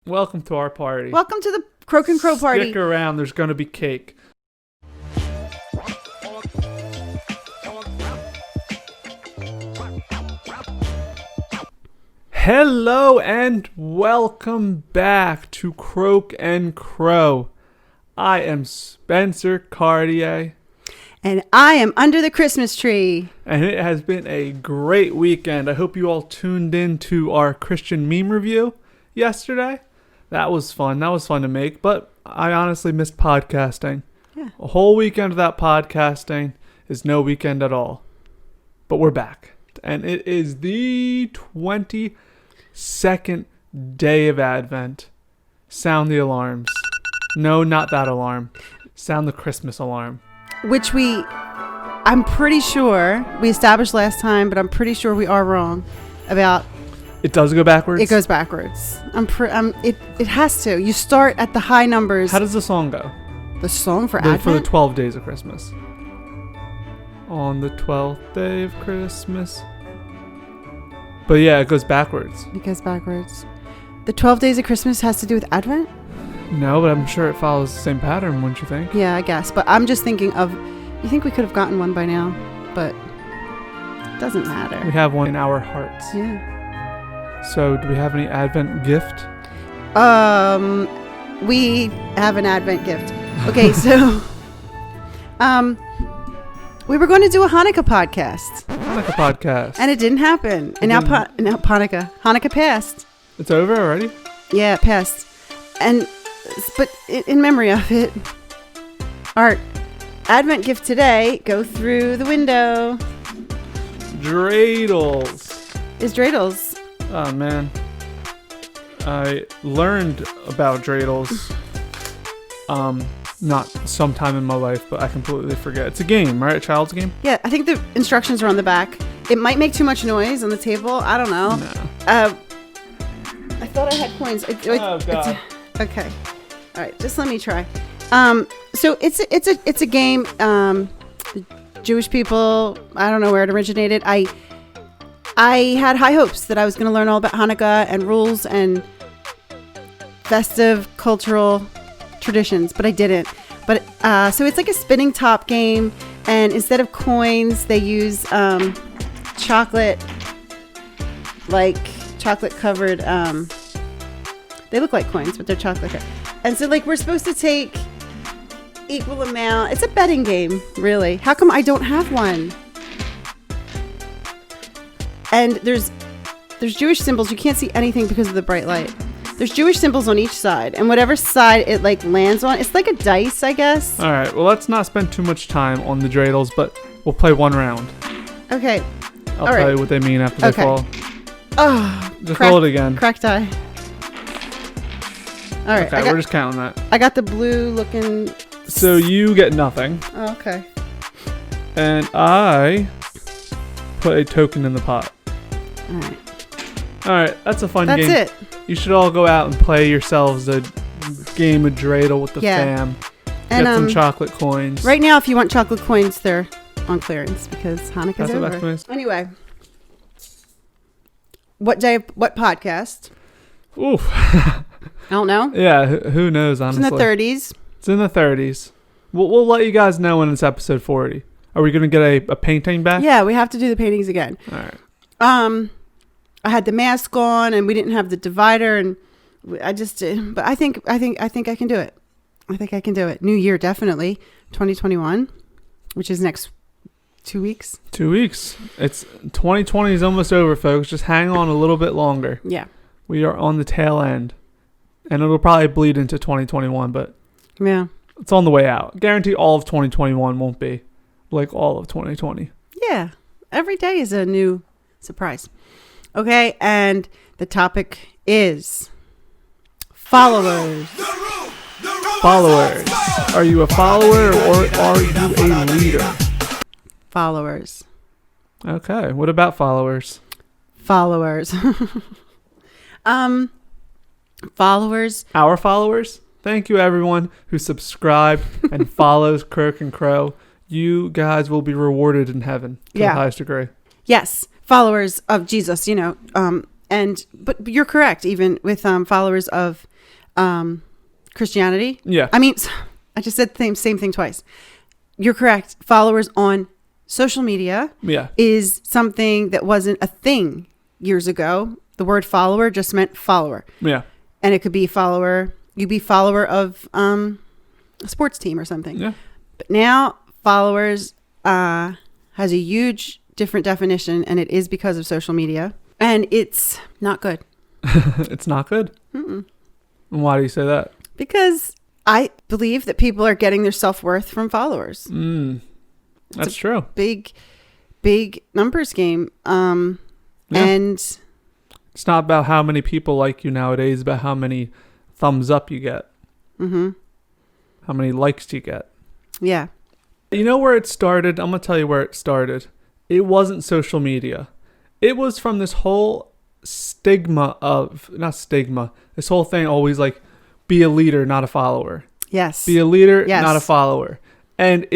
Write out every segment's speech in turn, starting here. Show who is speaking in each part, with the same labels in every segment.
Speaker 1: Welcome to our party.
Speaker 2: Welcome to the CROAK and CROW party.
Speaker 1: Stick around, there's going to be cake. Hello and welcome back to CROAK and CROW. I am Spencer Cartier.
Speaker 2: And I am under the Christmas tree.
Speaker 1: And it has been a great weekend. I hope you all tuned in to our Christian meme review yesterday. That was fun. That was fun to make. But I honestly missed podcasting.
Speaker 2: Yeah.
Speaker 1: A whole weekend without podcasting is no weekend at all. But we're back. And it is the 22nd day of Advent. Sound the alarms. No, not that alarm. Sound the Christmas alarm.
Speaker 2: Which I'm pretty sure, we established last time, but I'm pretty sure we are wrong about...
Speaker 1: It does go backwards?
Speaker 2: It goes backwards. It has to. You start at the high numbers.
Speaker 1: How does the song go?
Speaker 2: The song for Advent?
Speaker 1: For the 12 days of Christmas. On the 12th day of Christmas. But yeah, it goes backwards.
Speaker 2: It goes backwards. The 12 days of Christmas has to do with Advent?
Speaker 1: No, but I'm sure it follows the same pattern, wouldn't you think?
Speaker 2: Yeah, I guess. But I'm just thinking of... You think we could have gotten one by now, but it doesn't matter.
Speaker 1: We have one in our hearts.
Speaker 2: Yeah.
Speaker 1: So, do we have any Advent gift?
Speaker 2: We have an Advent gift. Okay, so... we were going to do a Hanukkah podcast. And it didn't happen. And now Hanukkah passed.
Speaker 1: It's over already?
Speaker 2: Yeah, it passed. But in memory of it, our Advent gift today, go through the window.
Speaker 1: Dreidels.
Speaker 2: Is Dreidels.
Speaker 1: Oh, man. I learned about Dreidels not sometime in my life, but I completely forget. It's a game, right? A child's game?
Speaker 2: Yeah, I think the instructions are on the back. It might make too much noise on the table. I don't know.
Speaker 1: No.
Speaker 2: I thought I had coins.
Speaker 1: Oh, God.
Speaker 2: Okay. All right, just let me try. So it's a game. Jewish people, I don't know where it originated. I had high hopes that I was going to learn all about Hanukkah and rules and festive cultural traditions, but I didn't. But so it's like a spinning top game, and instead of coins, they use chocolate covered. They look like coins, but they're chocolate covered. And so we're supposed to take equal amount. It's a betting game, really. How come I don't have one? And there's Jewish symbols. You can't see anything because of the bright light. There's Jewish symbols on each side, and whatever side it lands on, it's like a dice, I guess.
Speaker 1: All right. Well, let's not spend too much time on the dreidels, but we'll play one round.
Speaker 2: Okay.
Speaker 1: I'll tell you what they mean after they fall.
Speaker 2: Oh,
Speaker 1: just roll it again.
Speaker 2: Cracked eye. All right.
Speaker 1: Okay, we're just counting that.
Speaker 2: I got the blue looking.
Speaker 1: So you get nothing.
Speaker 2: Oh, okay.
Speaker 1: And I put a token in the pot.
Speaker 2: All right.
Speaker 1: All right, that's a fun game.
Speaker 2: That's it.
Speaker 1: You should all go out and play yourselves a game of dreidel with the fam. Get some chocolate coins.
Speaker 2: Right now, if you want chocolate coins, they're on clearance because Hanukkah's over. Anyway, what podcast?
Speaker 1: Oof.
Speaker 2: I don't know.
Speaker 1: Yeah, who knows, honestly.
Speaker 2: It's in the 30s.
Speaker 1: It's in the 30s. We'll let you guys know when it's episode 40. Are we going to get a painting back?
Speaker 2: Yeah, we have to do the paintings again.
Speaker 1: All right.
Speaker 2: I had the mask on, and we didn't have the divider, and I just did. But I think I can do it. I think I can do it. New year, definitely. 2021, which is next 2 weeks.
Speaker 1: 2 weeks. It's 2020 is almost over, folks. Just hang on a little bit longer.
Speaker 2: Yeah.
Speaker 1: We are on the tail end, and it'll probably bleed into 2021, but
Speaker 2: yeah,
Speaker 1: it's on the way out. Guarantee all of 2021 won't be like all of 2020.
Speaker 2: Yeah. Every day is a new surprise. Okay, and the topic is followers.
Speaker 1: Followers. Are you a follower or are you a leader?
Speaker 2: Followers.
Speaker 1: Okay, what about followers?
Speaker 2: Followers. Followers.
Speaker 1: Our followers? Thank you, everyone who subscribed and follows CROAK and CROW. You guys will be rewarded in heaven to the highest degree.
Speaker 2: Yes, followers of Jesus, but you're correct, even with followers of Christianity.
Speaker 1: Yeah.
Speaker 2: I mean, I just said the same thing twice. You're correct. Followers on social media is something that wasn't a thing years ago. The word follower just meant follower.
Speaker 1: Yeah.
Speaker 2: And it could be follower. You'd be follower of a sports team or something.
Speaker 1: Yeah.
Speaker 2: But now followers has a huge different definition, and it is because of social media. And it's not good.
Speaker 1: It's not good?
Speaker 2: Mm-mm.
Speaker 1: And why do you say that?
Speaker 2: Because I believe that people are getting their self-worth from followers.
Speaker 1: That's true.
Speaker 2: Big numbers game. And
Speaker 1: it's not about how many people like you nowadays, it's about how many thumbs up you get.
Speaker 2: Mm-hmm.
Speaker 1: How many likes you get.
Speaker 2: Yeah.
Speaker 1: You know where it started? I'm going to tell you where it started. It wasn't social media. It was from this whole this whole thing always like, be a leader, not a follower.
Speaker 2: Yes.
Speaker 1: Be a leader, not a follower. And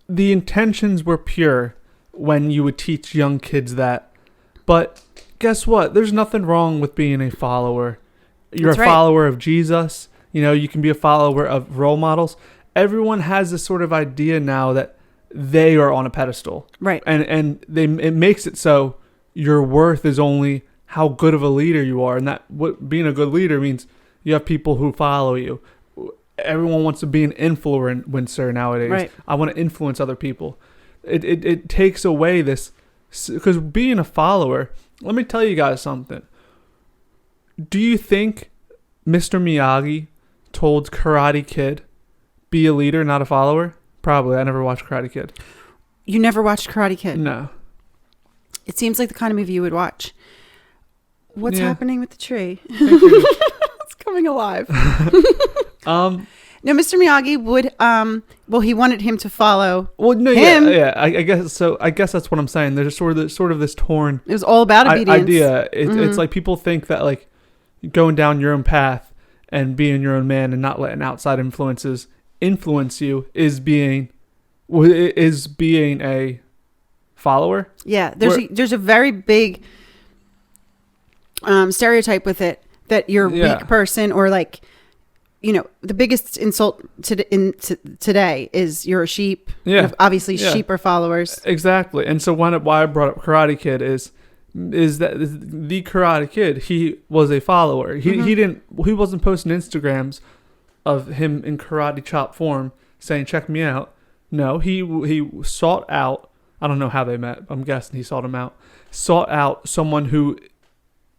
Speaker 1: the intentions were pure when you would teach young kids that. But guess what? There's nothing wrong with being a follower. You're a follower of Jesus. You know, you can be a follower of role models. Everyone has this sort of idea now that they are on a pedestal.
Speaker 2: Right.
Speaker 1: And it makes it so your worth is only how good of a leader you are. And what being a good leader means you have people who follow you. Everyone wants to be an influencer nowadays.
Speaker 2: Right.
Speaker 1: I want to influence other people. It takes away this, because being a follower, let me tell you guys something. Do you think Mr. Miyagi told Karate Kid, be a leader, not a follower? Probably. I never watched Karate Kid.
Speaker 2: You never watched Karate Kid?
Speaker 1: No.
Speaker 2: It seems like the kind of movie you would watch. What's happening with the tree? It's coming alive. No, Mr. Miyagi would, he wanted him to follow him.
Speaker 1: Yeah. I guess so. I guess that's what I'm saying. There's sort of this torn.
Speaker 2: It was all about obedience.
Speaker 1: Idea. It's like people think that like going down your own path and being your own man and not letting outside influences influence you is being a follower.
Speaker 2: Yeah, there's a very big stereotype with it that you're a weak person, or like, you know, the biggest insult today is you're a sheep. Yeah, obviously sheep are followers.
Speaker 1: Exactly. And so why I brought up Karate Kid is that the Karate Kid, he was a follower. He wasn't posting Instagrams of him in karate chop form saying, check me out. No, he sought out, I don't know how they met, I'm guessing he sought out someone who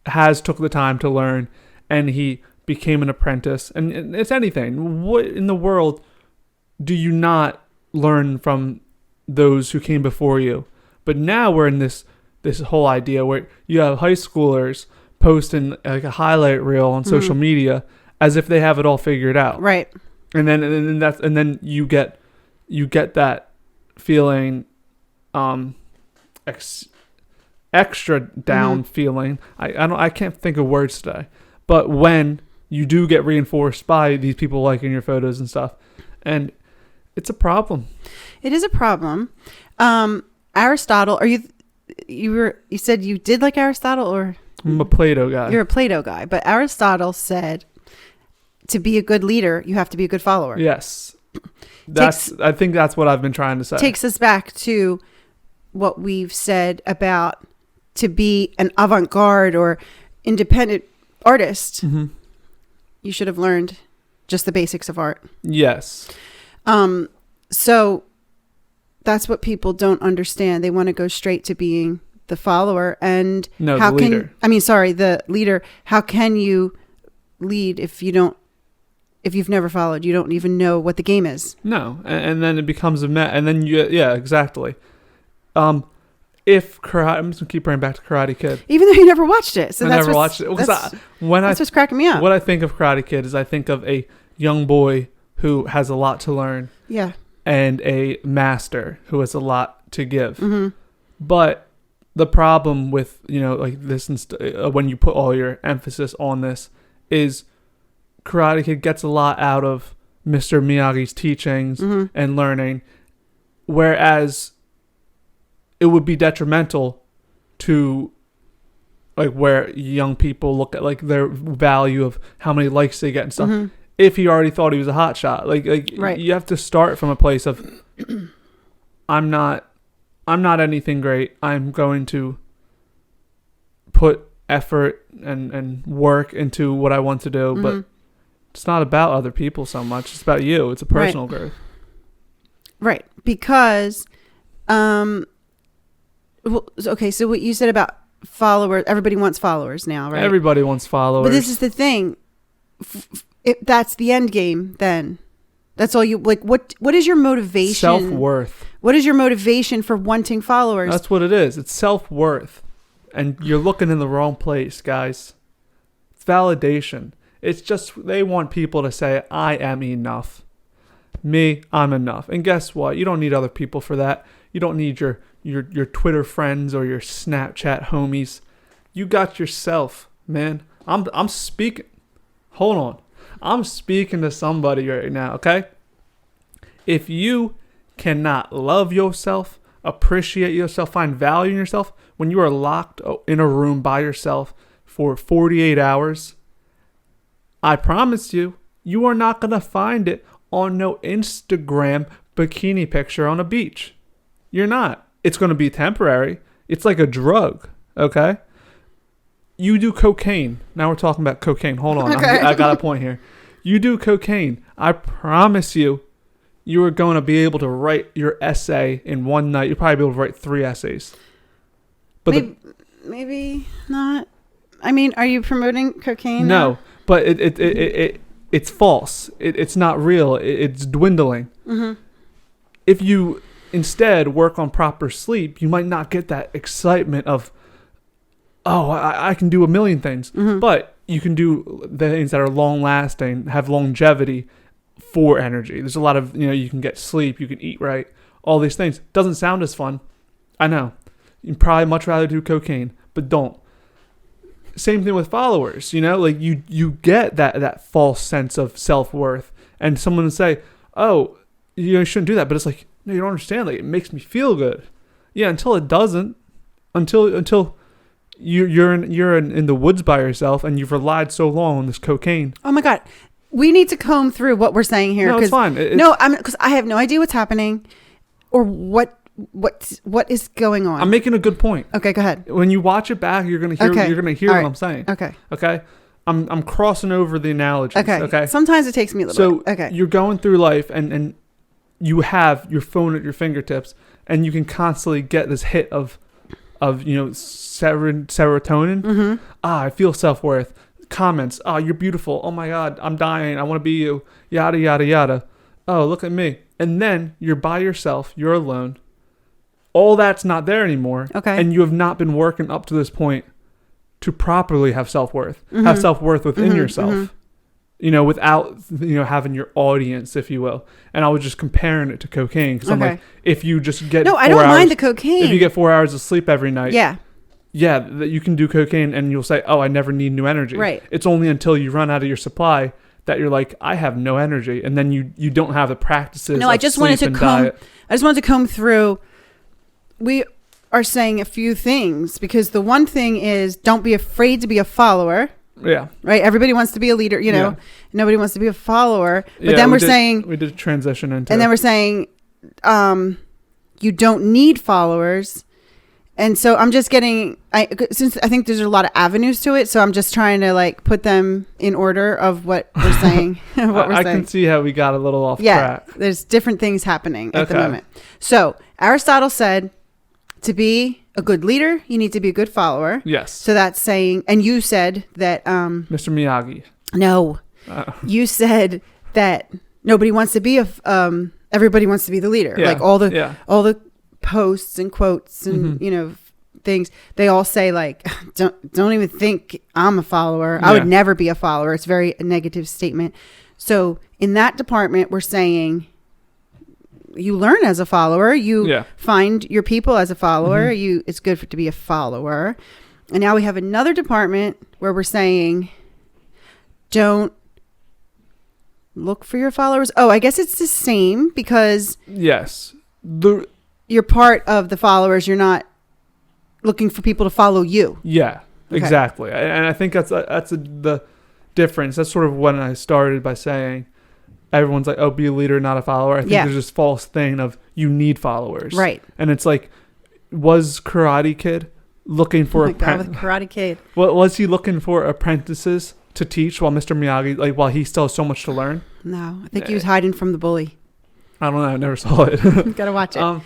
Speaker 1: took the time to learn, and he became an apprentice. And it's anything. What in the world do you not learn from those who came before you? But now we're in this whole idea where you have high schoolers posting like a highlight reel on social media as if they have it all figured out.
Speaker 2: Right.
Speaker 1: And then you get that feeling, extra down feeling. I can't think of words today, but when you do get reinforced by these people liking your photos and stuff, and it's a problem.
Speaker 2: It is a problem. Aristotle, you said you did like Aristotle, or?
Speaker 1: I'm a Plato guy.
Speaker 2: You're a Plato guy, but Aristotle said to be a good leader, you have to be a good follower.
Speaker 1: Yes. I think that's what I've been trying to say.
Speaker 2: Takes us back to what we've said about to be an avant-garde or independent artist. Mm-hmm. You should have learned just the basics of art.
Speaker 1: Yes.
Speaker 2: So that's what people don't understand. They want to go straight to being the follower, and
Speaker 1: the leader.
Speaker 2: The leader. How can you lead if you've never followed? You don't even know what the game is. No,
Speaker 1: and then it becomes a mess. And then exactly. If karate, I'm just gonna keep bringing back to Karate Kid,
Speaker 2: even though you never watched it. So
Speaker 1: I never watched it. That's
Speaker 2: what's cracking me up.
Speaker 1: What I think of Karate Kid is I think of a young boy who has a lot to learn.
Speaker 2: Yeah.
Speaker 1: And a master who has a lot to give.
Speaker 2: Mm-hmm.
Speaker 1: But the problem with, like this, when you put all your emphasis on this, is Karate Kid gets a lot out of Mr. Miyagi's teachings and learning, whereas it would be detrimental to like where young people look at like their value of how many likes they get and stuff.
Speaker 2: Mm-hmm.
Speaker 1: If he already thought he was a hot shot, like
Speaker 2: Right.
Speaker 1: you have to start from a place of I'm not anything great. I'm going to put effort and work into what I want to do,
Speaker 2: Mm-hmm.
Speaker 1: but it's not about other people so much. It's about you. It's a personal growth.
Speaker 2: Right. Because, okay, so what you said about followers, everybody wants followers now, right?
Speaker 1: Everybody wants followers.
Speaker 2: But this is the thing. That's the end game then. That's all you, like, what is your motivation?
Speaker 1: Self-worth.
Speaker 2: What is your motivation for wanting followers?
Speaker 1: That's what it is. It's self-worth. And you're looking in the wrong place, guys. It's validation. It's just they want people to say, I am enough. Me, I'm enough. And guess what? You don't need other people for that. You don't need your Twitter friends or your Snapchat homies. You got yourself, man. I'm speaking. Hold on. I'm speaking to somebody right now, okay? If you cannot love yourself, appreciate yourself, find value in yourself, when you are locked in a room by yourself for 48 hours, I promise you, you are not going to find it on no Instagram bikini picture on a beach. You're not. It's going to be temporary. It's like a drug, okay? You do cocaine. Now we're talking about cocaine. Hold on.
Speaker 2: Okay.
Speaker 1: I got a point here. You do cocaine. I promise you, you are going to be able to write your essay in one night. You'll probably be able to write 3 essays. But
Speaker 2: maybe not. I mean, are you promoting cocaine?
Speaker 1: No,
Speaker 2: now?
Speaker 1: but it's false. It's not real. It's dwindling.
Speaker 2: Mm-hmm.
Speaker 1: If you instead work on proper sleep, you might not get that excitement of, oh, I can do a million things.
Speaker 2: Mm-hmm.
Speaker 1: But you can do the things that are long lasting, have longevity for energy. There's a lot of, you can get sleep, you can eat right, all these things. Doesn't sound as fun. I know. You'd probably much rather do cocaine, but don't. Same thing with followers, like you get that false sense of self-worth, and someone would say, oh, you shouldn't do that, but it's like, no, you don't understand. Like, it makes me feel good. Yeah, until it doesn't. Until you're in the woods by yourself and you've relied so long on this cocaine.
Speaker 2: Oh my God. We need to comb through what we're saying here.
Speaker 1: No, it's fine.
Speaker 2: Because I have no idea what's happening or what is going on.
Speaker 1: I'm making a good point.
Speaker 2: Okay, go ahead.
Speaker 1: When you watch it back, you're gonna hear
Speaker 2: All
Speaker 1: what
Speaker 2: right.
Speaker 1: I'm saying.
Speaker 2: Okay.
Speaker 1: I'm crossing over the analogies. Okay.
Speaker 2: Sometimes it takes me a little bit. Okay.
Speaker 1: You're going through life and you have your phone at your fingertips and you can constantly get this hit of serotonin.
Speaker 2: Mm-hmm.
Speaker 1: I feel self-worth. Comments. Oh, you're beautiful. Oh my God, I'm dying. I want to be you. Yada, yada, yada. Oh, look at me. And then you're by yourself. You're alone. All that's not there anymore.
Speaker 2: Okay.
Speaker 1: And you have not been working up to this point to properly have self-worth.
Speaker 2: Mm-hmm.
Speaker 1: Have self-worth within
Speaker 2: Mm-hmm.
Speaker 1: yourself.
Speaker 2: Mm-hmm.
Speaker 1: Without, having your audience, if you will. And I was just comparing it to cocaine. Because I'm like, if you just get
Speaker 2: I don't mind the cocaine.
Speaker 1: If you get 4 hours of sleep every night.
Speaker 2: Yeah.
Speaker 1: Yeah, that you can do cocaine and you'll say, oh, I never need new energy.
Speaker 2: Right.
Speaker 1: It's only until you run out of your supply that you're like, I have no energy. And then you don't have the practices.
Speaker 2: No, I just wanted to comb through. We are saying a few things because the one thing is don't be afraid to be a follower.
Speaker 1: Yeah.
Speaker 2: Right. Everybody wants to be a leader,
Speaker 1: Yeah.
Speaker 2: Nobody wants to be a follower. But then we're saying
Speaker 1: we did transition into,
Speaker 2: and then we're saying, you don't need followers. And so I'm just since I think there's a lot of avenues to it. So I'm just trying to put them in order of what we're saying.
Speaker 1: I can see how we got a little off track.
Speaker 2: There's different things happening at the moment. So Aristotle said to be a good leader, you need to be a good follower.
Speaker 1: Yes.
Speaker 2: So that's saying, and you said that,
Speaker 1: Mr. Miyagi.
Speaker 2: No, you said that nobody wants to be everybody wants to be the leader.
Speaker 1: Yeah.
Speaker 2: Like all the posts and quotes and
Speaker 1: Mm-hmm.
Speaker 2: things, they all say don't even think I'm a follower.
Speaker 1: Yeah.
Speaker 2: I would never be a follower. It's very a negative statement. So in that department, we're saying you learn as a follower. You find your people as a follower. Mm-hmm. It's good to be a follower. And now we have another department where we're saying don't look for your followers. Oh, I guess it's the same because
Speaker 1: yes,
Speaker 2: you're part of the followers. You're not looking for people to follow you.
Speaker 1: Yeah.
Speaker 2: Okay.
Speaker 1: Exactly. And I think that's the difference. That's sort of when I started by saying everyone's like, oh, be a leader, not a follower. I think there's this false thing of you need followers.
Speaker 2: Right.
Speaker 1: And it's like, was Karate Kid looking for
Speaker 2: with Karate Kid?
Speaker 1: Was he looking for apprentices to teach while Mr. Miyagi, like while he still has so much to learn?
Speaker 2: No, I think he was hiding from the bully.
Speaker 1: I don't know. I never saw it.
Speaker 2: Gotta watch it.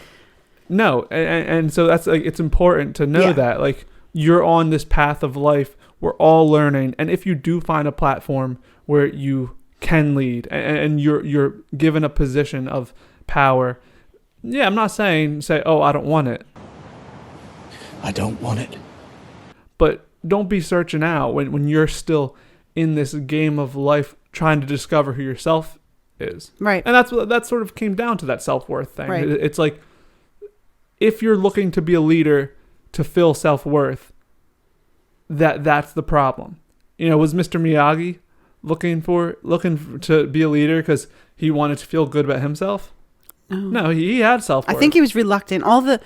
Speaker 1: No. And so that's like, it's important to know that like you're on this path of life. We're all learning. And if you do find a platform where you can lead and you're given a position of power, I'm not saying say, oh, I don't want it.
Speaker 3: I don't want it.
Speaker 1: But don't be searching out when you're still in this game of life trying to discover who yourself is.
Speaker 2: Right.
Speaker 1: And that sort of came down to that self-worth thing.
Speaker 2: Right.
Speaker 1: It's like if you're looking to be a leader to fill self-worth, that's the problem. Was Mr. Miyagi looking to be a leader because he wanted to feel good about himself? No, he had self-worth.
Speaker 2: I think he was reluctant. All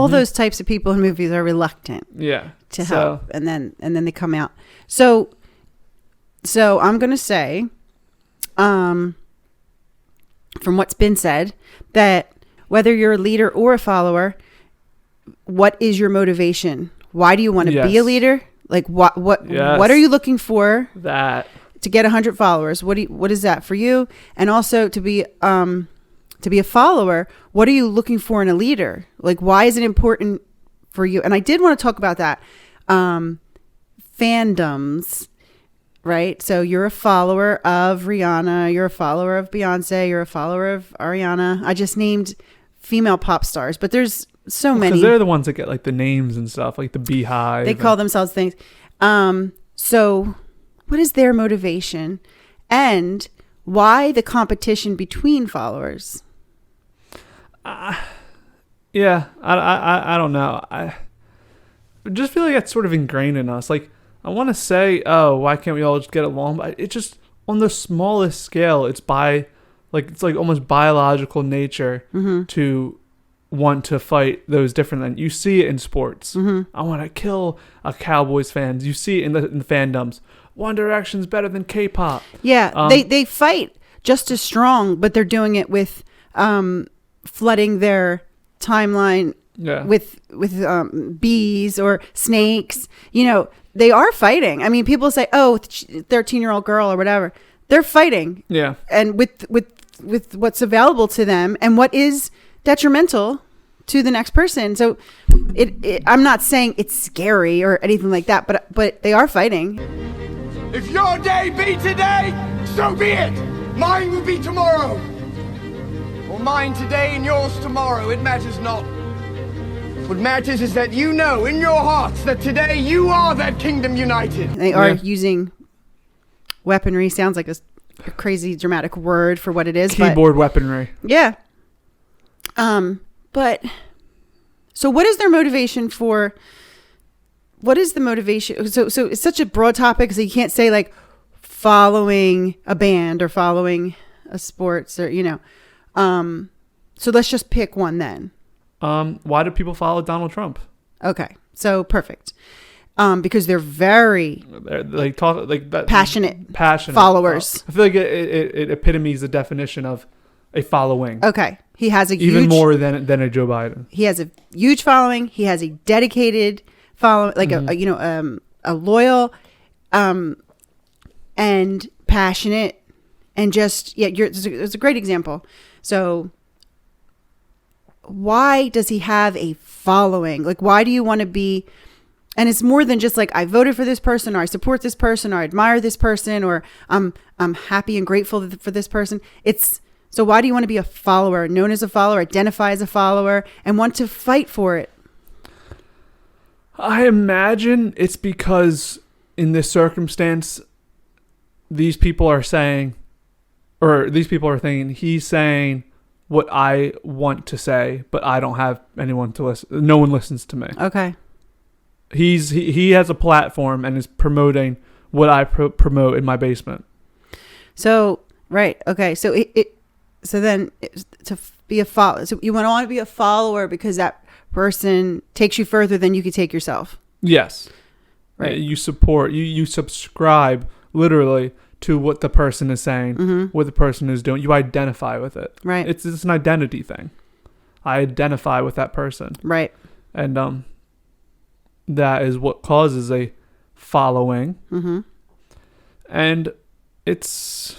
Speaker 2: those types of people in movies are reluctant. To help, and then they come out. So I'm gonna say, from what's been said, that whether you're a leader or a follower, what is your motivation? Why do you want to be a leader? Like what are you looking for?
Speaker 1: That
Speaker 2: to get 100 followers. What is that for you? And also to be a follower, what are you looking for in a leader? Like, why is it important for you? And I did want to talk about that. Fandoms, right? So you're a follower of Rihanna, you're a follower of Beyonce, you're a follower of Ariana. I just named female pop stars, but there's so many.
Speaker 1: Because they're the ones that get like the names and stuff, like the Beehive.
Speaker 2: They call themselves things. So what is their motivation? And why the competition between followers?
Speaker 1: I don't know. I just feel like that's sort of ingrained in us. Like, I want to say, oh, why can't we all just get along? But it just, on the smallest scale, it's like almost biological nature to want to fight those different things. You see it in sports. I want to kill a Cowboys fans. You see it in the fandoms. One Direction's better than K-pop.
Speaker 2: Yeah, they fight just as strong, but they're doing it with flooding their timeline with bees or snakes. They are fighting. I mean, people say, "Oh, 13-year-old girl" or whatever. They're fighting. Yeah, and with what's available to them and what is detrimental to the next person. So, I'm not saying it's scary or anything like that, but they are fighting.
Speaker 4: If your day be today, so be it. Mine will be tomorrow. Or mine today and yours tomorrow. It matters not. What matters is that you know in your hearts that today you are that kingdom united.
Speaker 2: They are using weaponry. Sounds like a crazy dramatic word for what it is.
Speaker 1: Keyboard weaponry.
Speaker 2: Yeah. But so what is their motivation for? What is the motivation? So it's such a broad topic, so you can't say like following a band or following a sports or So let's just pick one then.
Speaker 1: Why do people follow Donald Trump?
Speaker 2: Okay, so perfect. Because they're very passionate followers.
Speaker 1: I feel like it epitomizes the definition of a following.
Speaker 2: Okay, he has
Speaker 1: even more than a Joe Biden.
Speaker 2: He has a huge following. He has a dedicated following, like a loyal, and passionate, and just it's a great example. So why does he have a following? Like, why do you want to be? And it's more than just like, I voted for this person, or I support this person, or I admire this person, or I'm happy and grateful for this person. So why do you want to be a follower, known as a follower, identify as a follower, and want to fight for it?
Speaker 1: I imagine it's because in this circumstance, these people are saying, or these people are thinking, he's saying what I want to say, but I don't have anyone to listen. No one listens to me. Okay. He has a platform and is promoting what I promote in my basement.
Speaker 2: So, right. Okay. So so then to be a follower, so you want to be a follower because that person takes you further than you could take yourself.
Speaker 1: Yes.
Speaker 2: Right.
Speaker 1: You support, you subscribe literally to what the person is saying, what the person is doing. You identify with it.
Speaker 2: Right.
Speaker 1: It's an identity thing. I identify with that person.
Speaker 2: Right.
Speaker 1: And that is what causes a following. And it's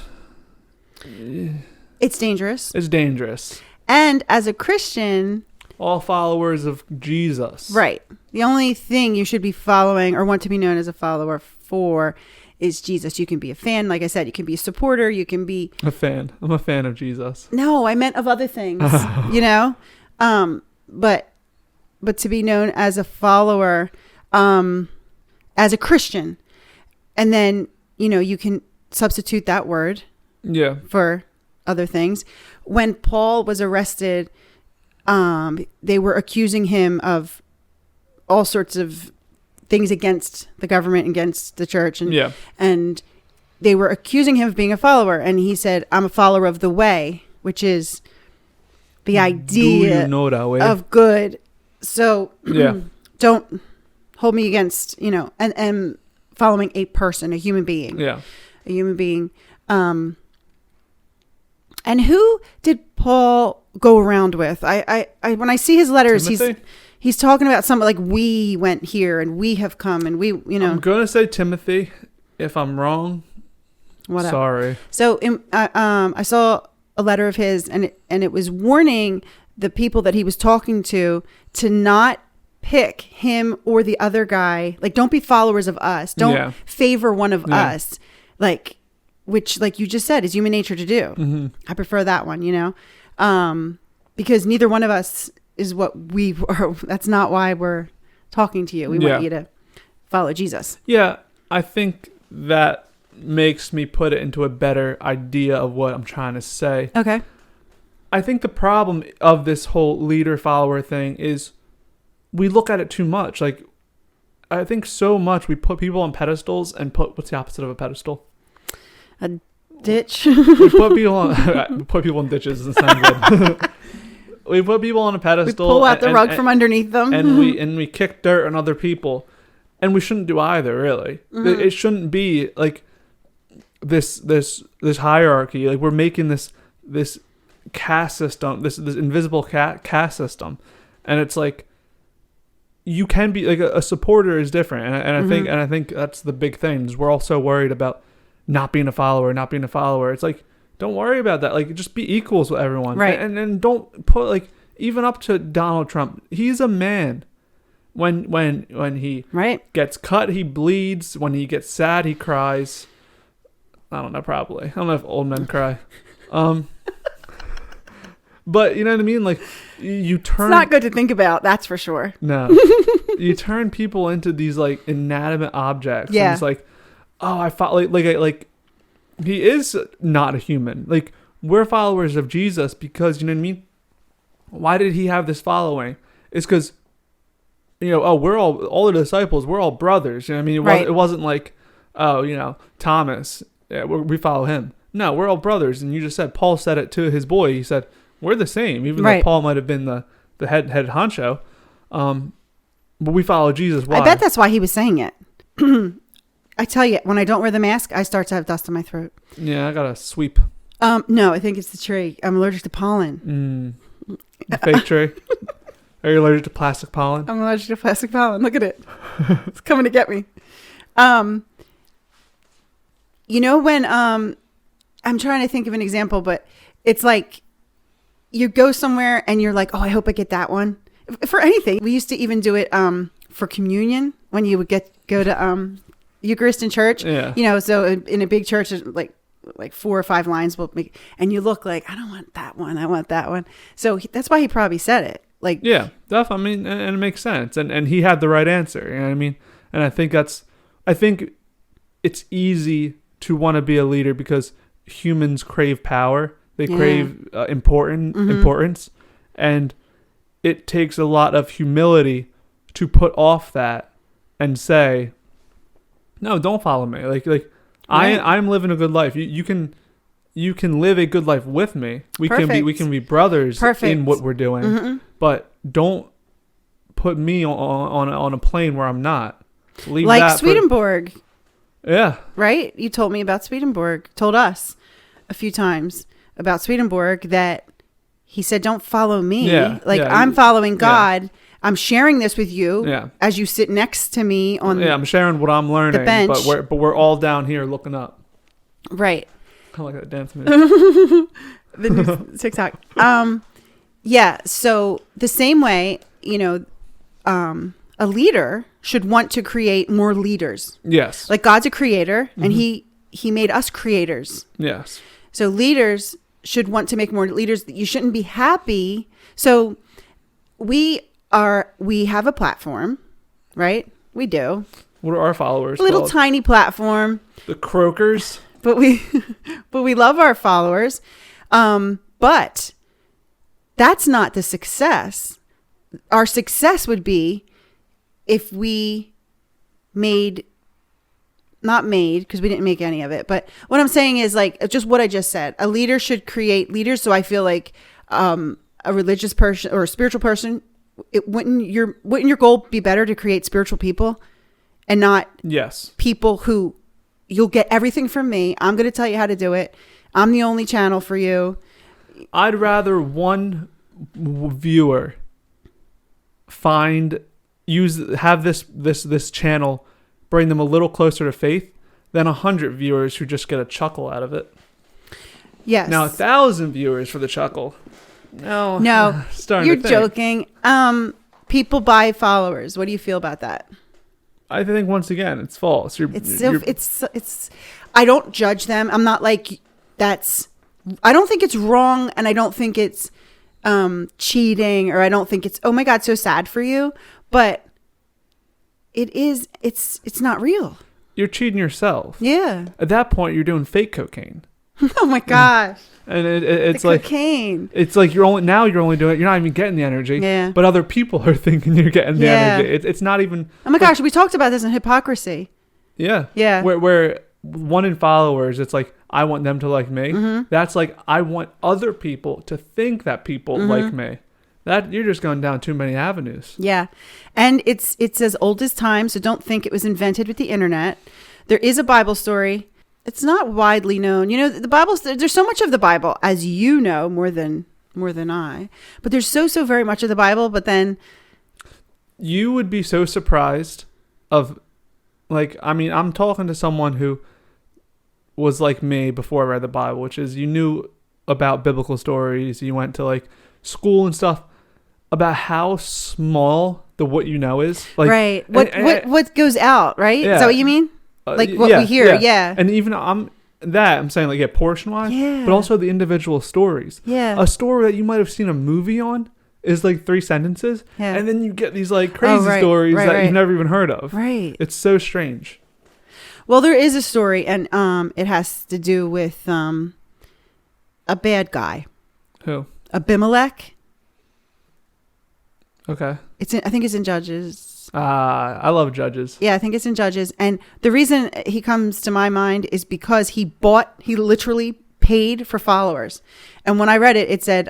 Speaker 2: dangerous.
Speaker 1: It's dangerous.
Speaker 2: And as a Christian,
Speaker 1: all followers of Jesus.
Speaker 2: Right. The only thing you should be following or want to be known as a follower for is Jesus. You can be a fan. Like I said, you can be a supporter. You can be
Speaker 1: a fan. I'm a fan of Jesus.
Speaker 2: No, I meant of other things, you know? But to be known as a follower, as a Christian, and then, you know, you can substitute that word for other things. When Paul was arrested, they were accusing him of all sorts of things against the government, against the church. And they were accusing him of being a follower. And he said, I'm a follower of the way, which is the idea of good. So don't hold me against, you know, and following a person, a human being. A human being. And who did Paul go around with? I when I see his letters,
Speaker 1: Timothy?
Speaker 2: he's talking about something like, we went here and we have come and we, you know.
Speaker 1: I'm going to say Timothy. If I'm wrong,
Speaker 2: whatever.
Speaker 1: Sorry.
Speaker 2: So I saw a letter of his, and it was warning the people that he was talking to not pick him or the other guy. Like, don't be followers of us. Don't favor one of us. Like, which, like you just said, is human nature to do. I prefer that one, you know, because neither one of us is what we are. That's not why we're talking to you. We want you to follow Jesus.
Speaker 1: Yeah, I think that makes me put it into a better idea of what I'm trying to say.
Speaker 2: Okay.
Speaker 1: I think the problem of this whole leader-follower thing is we look at it too much. Like, I think so much we put people on pedestals and what's the opposite of a pedestal?
Speaker 2: A ditch.
Speaker 1: We put people on ditches. Doesn't sound good. We put people on a pedestal.
Speaker 2: We pull out the rug from underneath them.
Speaker 1: And we kick dirt on other people. And we shouldn't do either, really. It shouldn't be like this hierarchy. Like, we're making this caste system, this invisible caste system. And it's like, you can be like a supporter is different. And I think that's the big thing is we're all so worried about not being a follower. It's like, don't worry about that. Like, just be equals with everyone.
Speaker 2: Right.
Speaker 1: And don't put, like, even up to Donald Trump. He's a man. When he gets cut, he bleeds. When he gets sad, he cries. I don't know, probably. I don't know if old men cry. But you know what I mean? Like, you turn...
Speaker 2: It's not good to think about, that's for sure.
Speaker 1: No. You turn people into these, like, inanimate objects.
Speaker 2: Yeah.
Speaker 1: And it's like, oh, I thought, like, he is not a human. Like, we're followers of Jesus because, you know what I mean? Why did he have this following? It's because, you know, we're all the disciples, we're all brothers. You know what I mean? It wasn't like, oh, you know, Thomas, we follow him. No, we're all brothers. And you just said, Paul said it to his boy. He said, we're the same, even though Paul might have been the head honcho. But we follow Jesus. Why?
Speaker 2: I bet that's why he was saying it. I tell you, when I don't wear the mask, I start to have dust in my throat.
Speaker 1: Yeah, I got to sweep.
Speaker 2: No, I think it's the tree. I'm allergic to pollen.
Speaker 1: Fake tree. Are you allergic to plastic pollen?
Speaker 2: I'm allergic to plastic pollen. Look at it. It's coming to get me. You know, when I'm trying to think of an example, but it's like you go somewhere and you're like, oh, I hope I get that one. For anything. We used to even do it for communion when you would go to Eucharist in church. Yeah. You know, so in a big church, like 4 or 5 lines will make, and you look like, I don't want that one. I want that one. So that's why he probably said it. Like,
Speaker 1: yeah, definitely. I mean, and it makes sense. And he had the right answer. You know what I mean? And I think it's easy to want to be a leader because humans crave power. They crave importance. And it takes a lot of humility to put off that and say, no, don't follow me. Like I'm living a good life. You can live a good life with me. We can be brothers in what we're doing. But don't put me on a plane where I'm not. Leave
Speaker 2: like
Speaker 1: that
Speaker 2: Swedenborg,
Speaker 1: yeah.
Speaker 2: right? You told me about Swedenborg, told us a few times about Swedenborg that he said, don't follow me.
Speaker 1: Yeah,
Speaker 2: I'm following
Speaker 1: yeah.
Speaker 2: God. I'm sharing this with you
Speaker 1: Yeah.
Speaker 2: as you sit next to me on
Speaker 1: I'm sharing what I'm learning,
Speaker 2: bench.
Speaker 1: but we're all down here looking up.
Speaker 2: Right.
Speaker 1: Kind of like that dance move.
Speaker 2: The new TikTok. Yeah. So the same way, a leader should want to create more leaders.
Speaker 1: Yes.
Speaker 2: Like God's a creator, and he made us creators.
Speaker 1: Yes.
Speaker 2: So leaders should want to make more leaders. You shouldn't be happy. So we have a platform, right? We do.
Speaker 1: What are our followers
Speaker 2: A little
Speaker 1: called?
Speaker 2: tiny platform.
Speaker 1: The croakers.
Speaker 2: But we love our followers. But that's not the success. Our success would be if we not made, because we didn't make any of it. But what I'm saying is like just what I just said. A leader should create leaders. So I feel like a religious person or a spiritual person, wouldn't your goal be better to create spiritual people and not
Speaker 1: Yes.
Speaker 2: people who you'll get everything from me. I'm going to tell you how to do it. I'm the only channel for you.
Speaker 1: I'd rather one viewer have this channel bring them a little closer to faith than 100 viewers who just get a chuckle out of it.
Speaker 2: Yes.
Speaker 1: Now 1,000 viewers for the chuckle. No,
Speaker 2: you're joking. People buy followers. What do you feel about that?
Speaker 1: I think once again it's false.
Speaker 2: It's I don't judge them. I'm not like I don't think it's wrong, and I don't think it's cheating, or I don't think it's, oh my God, so sad for you. But it's not real.
Speaker 1: You're cheating yourself.
Speaker 2: Yeah.
Speaker 1: At that point, you're doing fake cocaine.
Speaker 2: Oh my gosh.
Speaker 1: And it's
Speaker 2: the
Speaker 1: like
Speaker 2: cocaine.
Speaker 1: It's like you're only doing it. You're not even getting the energy.
Speaker 2: Yeah.
Speaker 1: But other people are thinking you're getting the energy. It's not even.
Speaker 2: Oh my gosh, we talked about this in hypocrisy.
Speaker 1: Yeah.
Speaker 2: Yeah.
Speaker 1: Where one in followers, it's like I want them to like me.
Speaker 2: Mm-hmm.
Speaker 1: That's like I want other people to think that people like me. That you're just going down too many avenues.
Speaker 2: Yeah. And it's as old as time, so don't think it was invented with the internet. There is a Bible story. It's not widely known. The Bible, there's so much of the Bible, as you know, more than I. But there's so very much of the Bible, but then
Speaker 1: you would be so surprised of I'm talking to someone who was like me before I read the Bible, which is you knew about biblical stories, you went to like school and stuff, about how small what you know is. Like,
Speaker 2: right. What goes out, right?
Speaker 1: Yeah.
Speaker 2: Is that what you mean? Like what we hear, yeah.
Speaker 1: And even I'm saying like portion-wise,
Speaker 2: yeah.
Speaker 1: but also the individual stories.
Speaker 2: Yeah.
Speaker 1: A story that you might have seen a movie on is like 3 sentences,
Speaker 2: yeah.
Speaker 1: and then you get these like crazy stories that you've never even heard of.
Speaker 2: Right.
Speaker 1: It's so strange.
Speaker 2: Well, there is a story, and it has to do with a bad guy.
Speaker 1: Who?
Speaker 2: Abimelech.
Speaker 1: Okay.
Speaker 2: I think it's in Judges.
Speaker 1: I love Judges.
Speaker 2: Yeah, I think it's in Judges. And the reason he comes to my mind is because he literally paid for followers. And when I read it, it said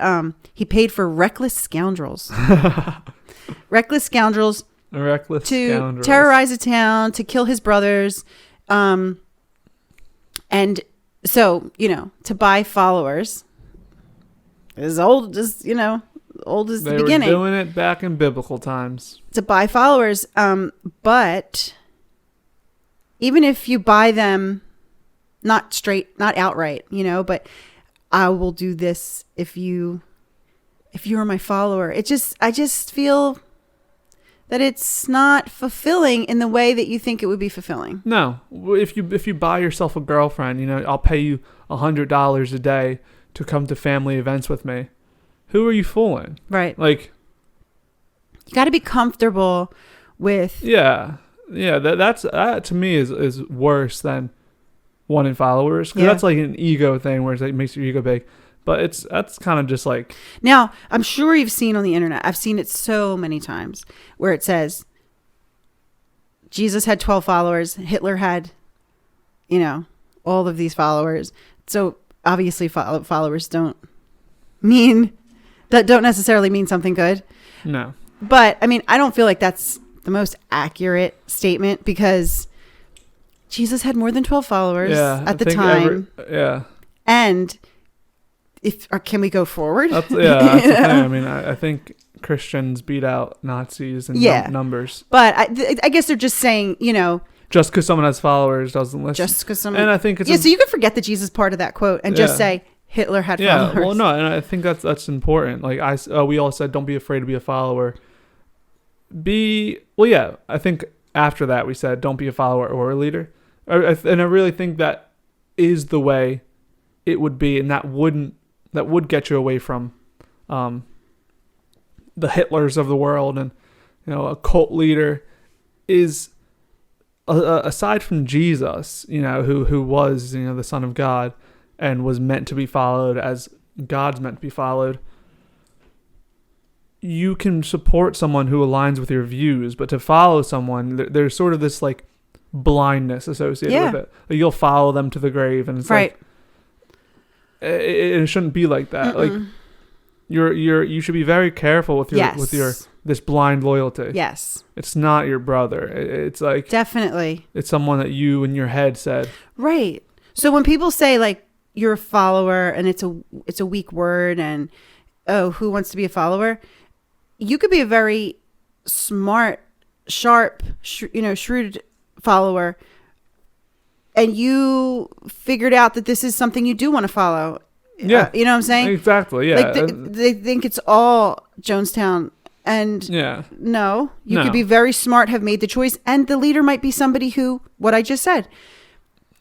Speaker 2: he paid for reckless scoundrels. Reckless scoundrels. To terrorize a town, to kill his brothers. And so, to buy followers is old as the beginning.
Speaker 1: They were doing it back in biblical times.
Speaker 2: To buy followers. But even if you buy them, not outright, but I will do this if you are my follower. I just feel that it's not fulfilling in the way that you think it would be fulfilling.
Speaker 1: No, if you buy yourself a girlfriend, I'll pay you $100 a day to come to family events with me. Who are you fooling?
Speaker 2: Right.
Speaker 1: Like,
Speaker 2: you got to be comfortable with.
Speaker 1: Yeah. That to me is worse than wanting followers, because that's like an ego thing where it makes your ego big. But that's kind of just like.
Speaker 2: Now, I'm sure you've seen on the internet. I've seen it so many times where it says Jesus had 12 followers. Hitler had, all of these followers. So obviously followers don't necessarily mean something good.
Speaker 1: No.
Speaker 2: But I mean, I don't feel like that's the most accurate statement because Jesus had more than 12 followers at the time. And can we go forward?
Speaker 1: That's the thing. I mean, I think Christians beat out Nazis in numbers.
Speaker 2: But I guess they're just saying,
Speaker 1: just because someone has followers doesn't listen.
Speaker 2: Just because someone...
Speaker 1: And I think it's...
Speaker 2: so you could forget the Jesus part of that quote and just say Hitler had followers.
Speaker 1: Well, no, and I think that's important. Like, we all said, don't be afraid to be a follower. I think after that we said, don't be a follower or a leader. And I really think that is the way it would be, and that would get you away from the Hitlers of the world. And a cult leader is aside from Jesus, who was the Son of God and was meant to be followed as God's meant to be followed. You can support someone who aligns with your views, but to follow someone, there's sort of this like blindness associated with it. Like, you'll follow them to the grave, and it's like it shouldn't be like that. Like you should be very careful with your this blind loyalty.
Speaker 2: Yes, it's
Speaker 1: not your brother. It's like
Speaker 2: definitely
Speaker 1: it's someone that you in your head said.
Speaker 2: Right. So when people say like you're a follower, and it's a weak word, and who wants to be a follower? You could be a very smart, sharp, shrewd follower, and you figured out that this is something you do want to follow.
Speaker 1: Yeah.
Speaker 2: You know what I'm saying?
Speaker 1: Exactly. Yeah.
Speaker 2: Like they think it's all Jonestown. And no, you could be very smart, have made the choice. And the leader might be somebody who, what I just said,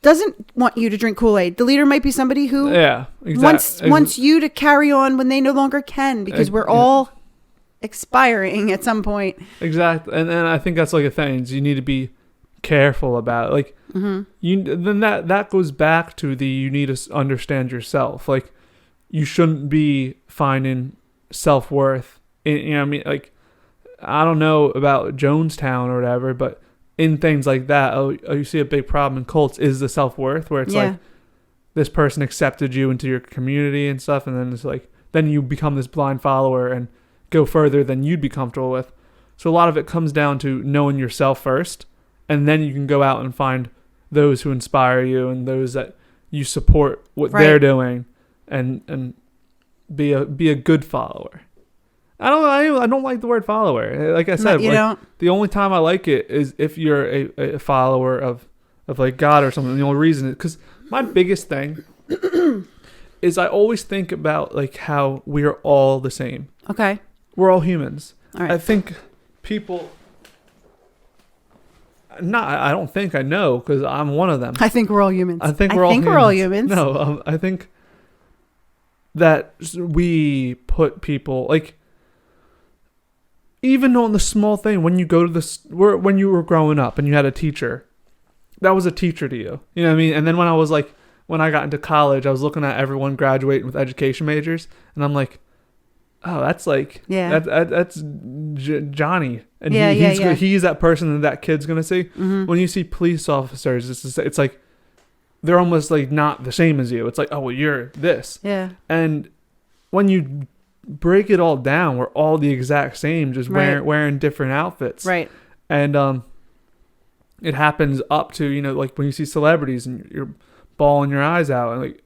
Speaker 2: doesn't want you to drink Kool-Aid. The leader might be somebody who wants you to carry on when they no longer can, because we're all expiring at some point.
Speaker 1: Exactly. And I think that's like a thing. You need to be careful about it. Like then that goes back to you need to understand yourself. Like, you shouldn't be finding self-worth in, I mean, like, I don't know about Jonestown or whatever, but in things like that, you see a big problem in cults is the self-worth, where it's like this person accepted you into your community and stuff, and then it's like then you become this blind follower and go further than you'd be comfortable with. So a lot of it comes down to knowing yourself first, and then you can go out and find those who inspire you and those that you support what they're doing, and be a good follower. I don't like the word follower. Like I said, the only time I like it is if you're a follower of like God or something. The only reason is because my biggest thing is I always think about like how we are all the same.
Speaker 2: Okay.
Speaker 1: We're all humans.
Speaker 2: All right.
Speaker 1: I think people... I don't think I know, because I'm one of them.
Speaker 2: I think we're all humans.
Speaker 1: I think we're all humans. No, I think that we put people... like, even on the small thing, when you go to when you were growing up and you had a teacher, that was a teacher to you. You know what I mean? And then when I got into college, I was looking at everyone graduating with education majors, and I'm like, oh, that's like, that's Johnny. And he's that person that kid's going to see. Mm-hmm. When you see police officers, it's like, they're almost like not the same as you. It's like, oh, well, you're this.
Speaker 2: Yeah.
Speaker 1: And when you break it all down, we're all the exact same, just wearing different outfits.
Speaker 2: Right.
Speaker 1: And it happens up to, like when you see celebrities and you're bawling your eyes out, and like,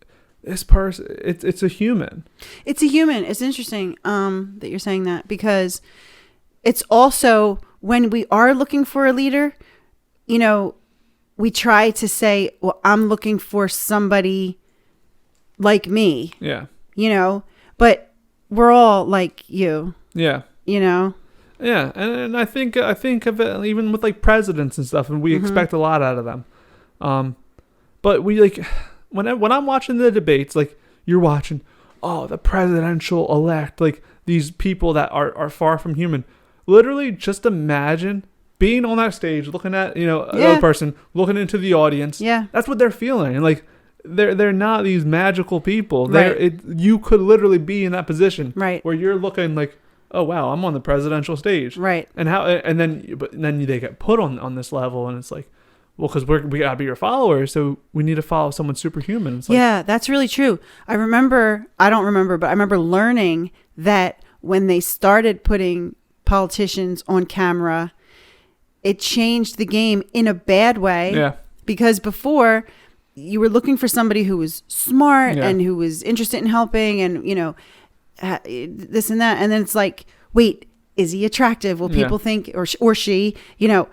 Speaker 1: this person, it's a human. It's a human.
Speaker 2: It's interesting that you're saying that, because it's also when we are looking for a leader, we try to say, well, I'm looking for somebody like me.
Speaker 1: Yeah.
Speaker 2: But we're all like you.
Speaker 1: Yeah.
Speaker 2: Yeah.
Speaker 1: And I think of it even with like presidents and stuff, and we expect a lot out of them. But we like... When I'm watching the debates, like you're watching, the presidential elect, like these people that are far from human. Literally, just imagine being on that stage, looking at another person, looking into the audience.
Speaker 2: Yeah,
Speaker 1: that's what they're feeling, and like they're not these magical people.
Speaker 2: Right.
Speaker 1: You could literally be in that position,
Speaker 2: right,
Speaker 1: where you're looking like, oh wow, I'm on the presidential stage,
Speaker 2: right,
Speaker 1: and then they get put on this level, and it's like, well, because we gotta be your followers, so we need to follow someone superhuman. It's like,
Speaker 2: yeah, that's really true. I don't remember, but I remember learning that when they started putting politicians on camera, it changed the game in a bad way.
Speaker 1: Yeah.
Speaker 2: Because before you were looking for somebody who was smart and who was interested in helping and, this and that. And then it's like, wait, is he attractive? Will people think, or she, did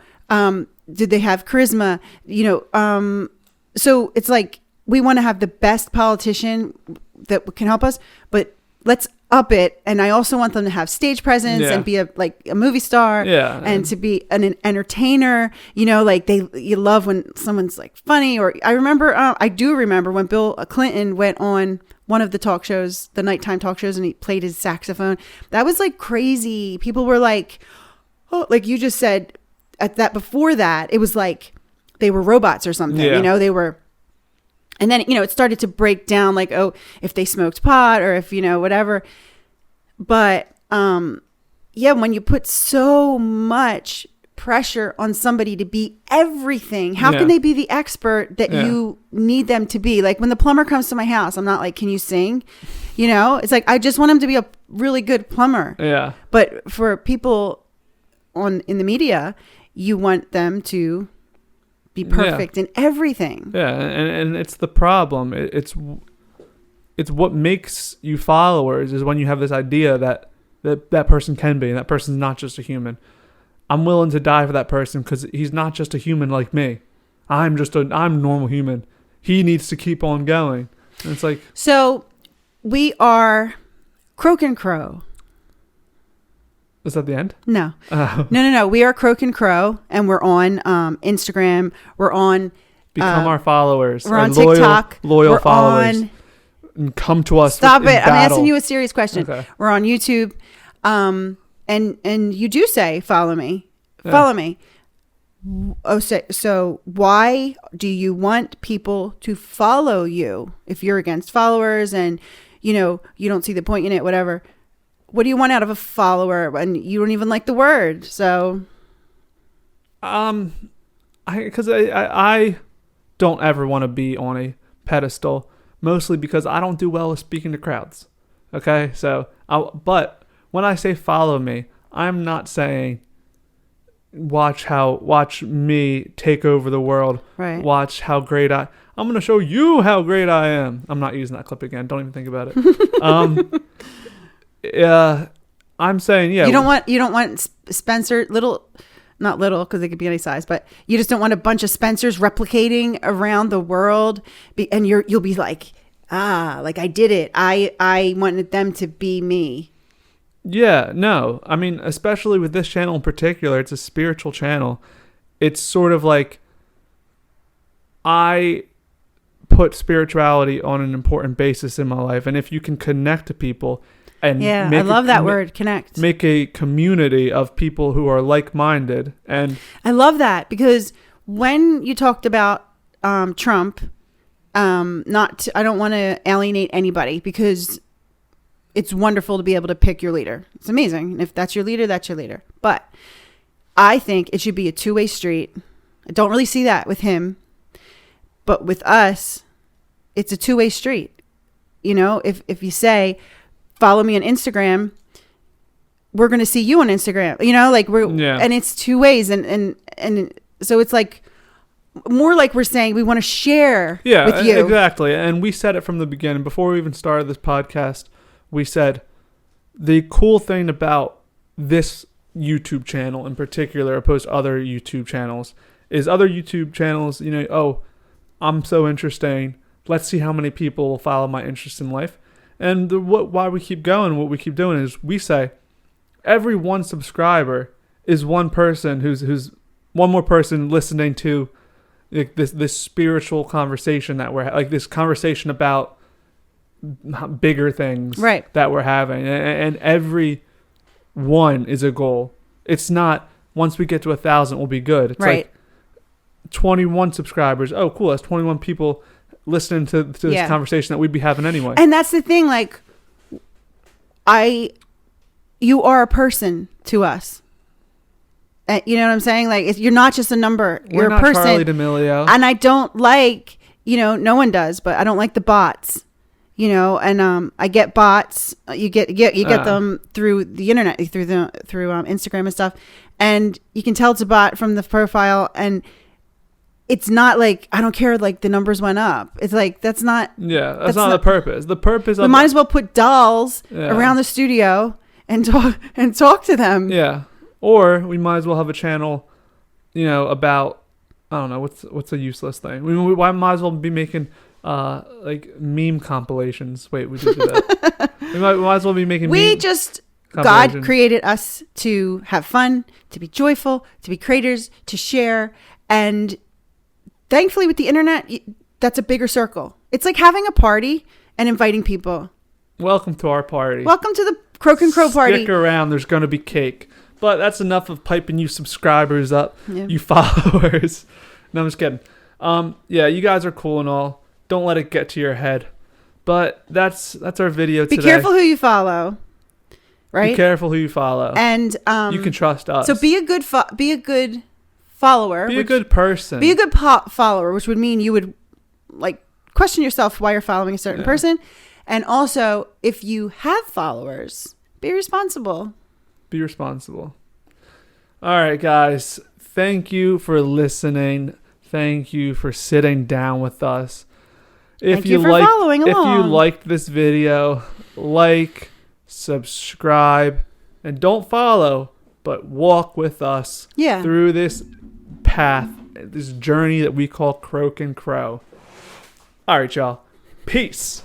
Speaker 2: they have charisma? So it's like, we want to have the best politician that can help us, but let's up it. And I also want them to have stage presence and be a movie star and to be an entertainer, you love when someone's like funny. Or I do remember when Bill Clinton went on one of the talk shows, the nighttime talk shows, and he played his saxophone. That was like crazy. People were like, oh, like you just said before that, it was like they were robots or something, they were. And then, it started to break down like, oh, if they smoked pot or if, whatever. But, when you put so much pressure on somebody to be everything, how can they be the expert that you need them to be? Like when the plumber comes to my house, I'm not like, can you sing? It's like, I just want him to be a really good plumber. Yeah. But for people in the media, you want them to be perfect in everything.
Speaker 1: Yeah, and it's the problem. It's what makes you followers is when you have this idea that person can be, and that person's not just a human. I'm willing to die for that person because he's not just a human like me. I'm a normal human. He needs to keep on going. And it's like,
Speaker 2: so we are CROAK and CROW.
Speaker 1: Is that the end?
Speaker 2: No. No. We are CROAK and CROW, and we're on Instagram. We're on...
Speaker 1: Become our followers.
Speaker 2: We're on TikTok.
Speaker 1: Loyal followers. And come to us.
Speaker 2: Stop it. I'm asking you a serious question. Okay. We're on YouTube. And you do say, follow me. Yeah. Follow me. Oh, so why do you want people to follow you if you're against followers and, you don't see the point in it, whatever? What do you want out of a follower? And you don't even like the word. So,
Speaker 1: because I don't ever want to be on a pedestal, mostly because I don't do well with speaking to crowds. Okay, so but when I say follow me, I'm not saying watch me take over the world. Right. Watch how great I'm going to show you how great I am. I'm not using that clip again. Don't even think about it. I'm saying, you don't want Spencer not little because they could be any size, but you just don't want a bunch of Spencers replicating around the world, and you'll be like, like I did it. I wanted them to be me. Yeah, no. I mean, especially with this channel in particular, it's a spiritual channel. It's sort of like I put spirituality on an important basis in my life, and if you can connect to people. And
Speaker 2: I love that word, connect. Make
Speaker 1: a community of people who are like-minded. And
Speaker 2: I love that because when you talked about Trump, I don't want to alienate anybody because it's wonderful to be able to pick your leader. It's amazing. And if that's your leader, that's your leader. But I think it should be a two-way street. I don't really see that with him. But with us, it's a two-way street. If you say... follow me on Instagram, we're going to see you on Instagram, and it's two ways. And so it's like more like we're saying we want to share with you.
Speaker 1: Exactly. And we said it from the beginning, before we even started this podcast, we said the cool thing about this YouTube channel in particular, opposed to other YouTube channels, is other YouTube channels, I'm so interesting. Let's see how many people will follow my interest in life. And why we keep going, what we keep doing is we say every one subscriber is one person who's one more person listening to this spiritual conversation that we're like this conversation about bigger things that we're having, and every one is a goal. It's not once we get to 1,000 we'll be good. It's like 21 subscribers. Oh, cool! That's 21 people listening to this conversation that we'd be having anyway.
Speaker 2: And that's the thing, like, you are a person to us. You know what I'm saying? Like, you're not just a number. You're a person.
Speaker 1: Charlie D'Amelio.
Speaker 2: And I don't like, no one does, but I don't like the bots. you know, and I get bots. You get them through the internet, through Instagram and stuff, and you can tell it's a bot from the profile, and it's not like, I don't care, like the numbers went up. It's like, that's not
Speaker 1: the purpose. The purpose of
Speaker 2: we might as well put dolls around the studio and talk to them.
Speaker 1: Yeah. Or we might as well have a channel, you know, about, I don't know, what's a useless thing. We might as well be making like meme compilations. Wait, we did do that. we might as well be making
Speaker 2: God created us to have fun, to be joyful, to be creators, to share, and thankfully, with the internet, that's a bigger circle. It's like having a party and inviting people.
Speaker 1: Welcome to our party.
Speaker 2: Welcome to the CROAK and CROW party.
Speaker 1: Stick around. There's going to be cake. But that's enough of piping you subscribers up, you followers. No, I'm just kidding. Yeah, you guys are cool and all. Don't let it get to your head. But that's our video today.
Speaker 2: Be careful who you follow. Right?
Speaker 1: Be careful who you follow.
Speaker 2: And
Speaker 1: you can trust us.
Speaker 2: So be a good follower.
Speaker 1: Be a good person.
Speaker 2: Be a good follower, which would mean you would like question yourself why you're following a certain person. And also, if you have followers, be responsible.
Speaker 1: Be responsible. All right, guys. Thank you for listening. Thank you for sitting down with us.
Speaker 2: Thank you for following along.
Speaker 1: If you liked this video, like, subscribe, and don't follow, but walk with us through this path, this journey that we call CROAK and CROW. All right, y'all. Peace.